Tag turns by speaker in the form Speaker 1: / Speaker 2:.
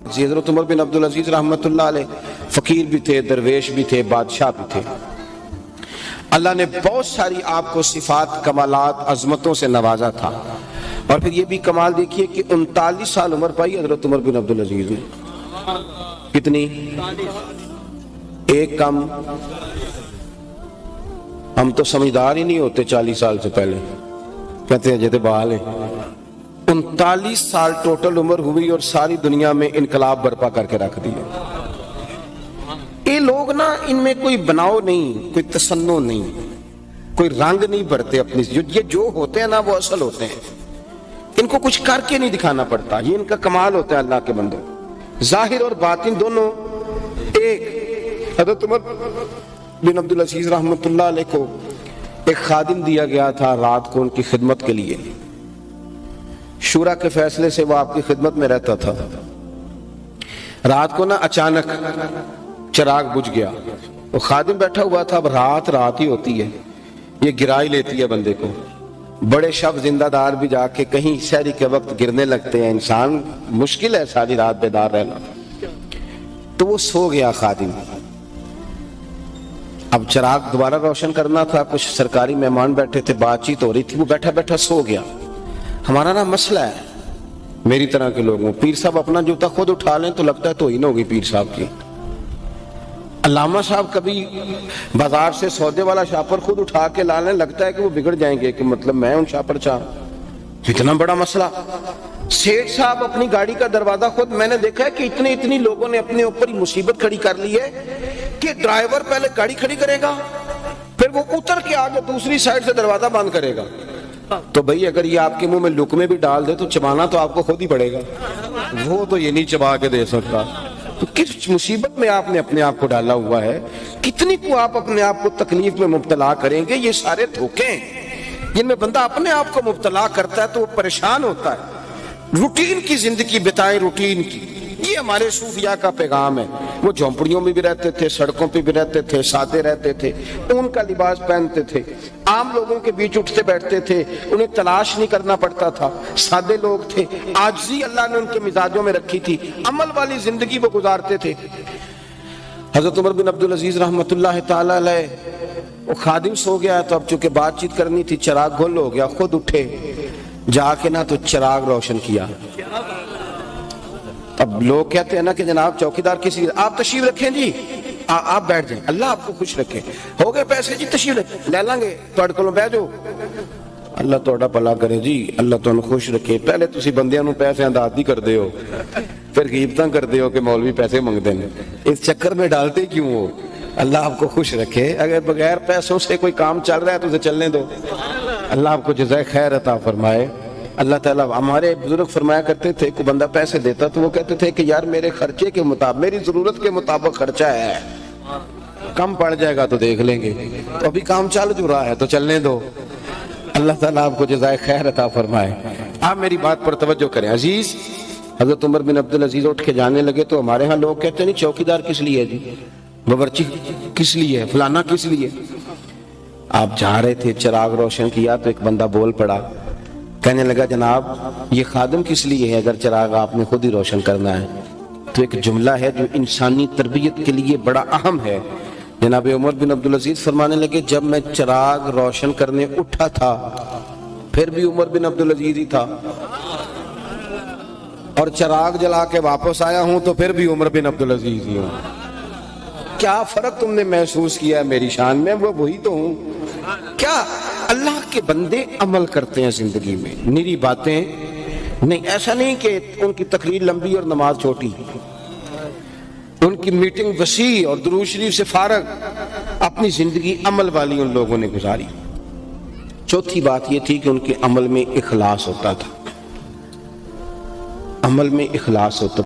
Speaker 1: حضرت عمر بن عبد العزیز رحمۃ اللہ علیہ فقیر بھی تھے، درویش بھی تھے، بادشاہ بھی تھے۔ اللہ نے بہت ساری آپ کو صفات، کمالات، عظمتوں سے نوازا تھا۔ اور پھر یہ بھی کمال دیکھیے کہ 39 سال عمر پائی حضرت عمر بن عبد العزیز نے۔ کتنی؟ ایک کم، ہم تو سمجھدار ہی نہیں ہوتے 40 سال سے پہلے، کہتے ہیں جیتے بحال ہیں۔ 39 سال ٹوٹل عمر ہوئی اور ساری دنیا میں انقلاب برپا کر کے رکھ دیا۔ یہ لوگ نا، ان میں کوئی بناؤ نہیں، کوئی تصنع نہیں، کوئی رنگ نہیں بھرتے اپنی، یہ جو ہوتے ہیں نا وہ اصل ہوتے ہیں، ان کو کچھ کر کے نہیں دکھانا پڑتا، یہ ان کا کمال ہوتا ہے اللہ کے بندوں۔ ظاہر اور باطن دونوں ایک۔ حضرت عمر بن عبد العزیز رحمۃ اللہ علیہ کو ایک خادم دیا گیا تھا رات کو ان کی خدمت کے لیے۔ شورا کے فیصلے سے وہ آپ کی خدمت میں رہتا تھا۔ رات کو نا اچانک چراغ بجھ گیا، وہ خادم بیٹھا ہوا تھا۔ اب رات ہی ہوتی ہے، یہ گرا ہی لیتی ہے بندے کو۔ بڑے شب زندہ دار بھی جا کے کہیں سحری کے وقت گرنے لگتے ہیں، انسان مشکل ہے ساری رات بیدار رہنا۔ تو وہ سو گیا خادم۔ اب چراغ دوبارہ روشن کرنا تھا، کچھ سرکاری مہمان بیٹھے تھے، بات چیت ہو رہی تھی، وہ بیٹھا بیٹھا سو گیا۔ ہمارا نا مسئلہ ہے میری طرح کے لوگوں، پیر صاحب اپنا جوتا خود اٹھا لیں تو لگتا ہے توہین ہوگی پیر صاحب کی۔ علامہ صاحب کبھی بازار سے سودے والا شاپر خود اٹھا کے لا لیں، لگتا ہے کہ وہ بگڑ جائیں گے، کہ مطلب میں ان شاپر چاہ۔ اتنا بڑا مسئلہ۔ سیٹھ صاحب اپنی گاڑی کا دروازہ خود، میں نے دیکھا ہے کہ اتنی لوگوں نے اپنے اوپر ہی مصیبت کھڑی کر لی ہے کہ ڈرائیور پہلے گاڑی کھڑی کرے گا، پھر وہ اتر کے آگے دوسری سائڈ سے دروازہ بند کرے گا۔ تو بھئی اگر یہ آپ کے منہ میں لقمے بھی ڈال دے تو چبانا تو آپ کو خود ہی پڑے گا، وہ تو یہ نہیں چبا کے دے سکتا۔ تو کس مصیبت میں آپ نے اپنے آپ کو ڈالا ہوا ہے، کتنی کو آپ اپنے آپ کو تکلیف میں مبتلا کریں گے۔ یہ سارے دھوکے ہیں جن میں بندہ اپنے آپ کو مبتلا کرتا ہے تو وہ پریشان ہوتا ہے۔ روٹین کی زندگی بتائیں، روٹین کی، یہ ہمارے صوفیاء کا پیغام ہے۔ وہ جھونپڑیوں میں بھی رہتے تھے، سڑکوں پہ بھی رہتے تھے، سادے رہتے تھے، اون کا لباس پہنتے تھے، عام لوگوں کے بیچ اٹھتے بیٹھتے تھے، انہیں تلاش نہیں کرنا پڑتا تھا، سادے لوگ تھے۔ عاجزی اللہ نے ان کے مزاجوں میں رکھی تھی، عمل والی زندگی وہ گزارتے تھے۔ حضرت عمر بن عبد العزیز رحمۃ اللہ تعالی علیہ، وہ خادم سو گیا تو اب چونکہ بات چیت کرنی تھی، چراغ گل ہو گیا، خود اٹھے جا کے نا تو چراغ روشن کیا۔ اب لوگ کہتے ہیں نا کہ جناب چوکیدار کسی، آپ تشریف رکھیں جی، آپ بیٹھ جائیں، اللہ آپ کو خوش رکھے، ہو گئے پیسے جی، تشریف لے لیں گے تھوڑے کولوں، بیٹھ جاؤ، اللہ تھوڑا بھلا کرے جی، اللہ تمہیں خوش رکھے۔ پہلے تسی بندیاں نوں پیسے دادی کردے ہو، پھر غیبتاں کردے ہو کہ مولوی پیسے منگتے ہیں، اس چکر میں ڈالتے کیوں ہو؟ اللہ آپ کو خوش رکھے۔ اگر بغیر پیسوں سے کوئی کام چل رہا ہے تو اسے چلنے دو، اللہ آپ کو جزائے خیر عطا فرمائے۔ اللہ تعالیٰ، ہمارے بزرگ فرمایا کرتے تھے کہ بندہ پیسے دیتا تو وہ کہتے تھے کہ یار میرے خرچے کے مطابق، میری ضرورت کے مطابق خرچہ ہے، کم پڑ جائے گا تو دیکھ لیں گے، تو ابھی کام چل جو رہا ہے تو چلنے دو۔ اللہ تعالیٰ آپ کو جزائے خیر عطا فرمائے۔ آپ میری بات پر توجہ کریں عزیز۔ حضرت عمر بن عبد العزیز اٹھ کے جانے لگے تو ہمارے ہاں لوگ کہتے ہیں نہیں چوکیدار کس لیے جی، باورچی کس لیے، فلانا کس لیے۔ آپ جا رہے تھے، چراغ روشن کیا تو ایک بندہ بول پڑا، کہنے لگا جناب یہ خادم کس لیے ہے اگر چراغ آپ نے خود ہی روشن کرنا ہے؟ تو ایک جملہ ہے جو انسانی تربیت کے لیے بڑا اہم ہے۔ جناب عمر بن عبد العزیز فرمانے لگے جب میں چراغ روشن کرنے اٹھا تھا پھر بھی عمر بن عبد العزیز ہی تھا، اور چراغ جلا کے واپس آیا ہوں تو پھر بھی عمر بن عبد العزیز ہی ہوں۔ کیا فرق تم نے محسوس کیا ہے میری شان میں؟ وہ وہی تو ہوں۔ کیا اللہ کے بندے عمل کرتے ہیں زندگی میں، نری باتیں نہیں۔ ایسا نہیں کہ ان کی تقریر لمبی اور نماز چھوٹی، ان کی میٹنگ وسیع اور درود شریف سے فارغ، اپنی زندگی عمل والی ان لوگوں نے گزاری۔ چوتھی بات یہ تھی کہ ان کے عمل میں اخلاص ہوتا تھا، عمل میں اخلاص ہوتا تھا۔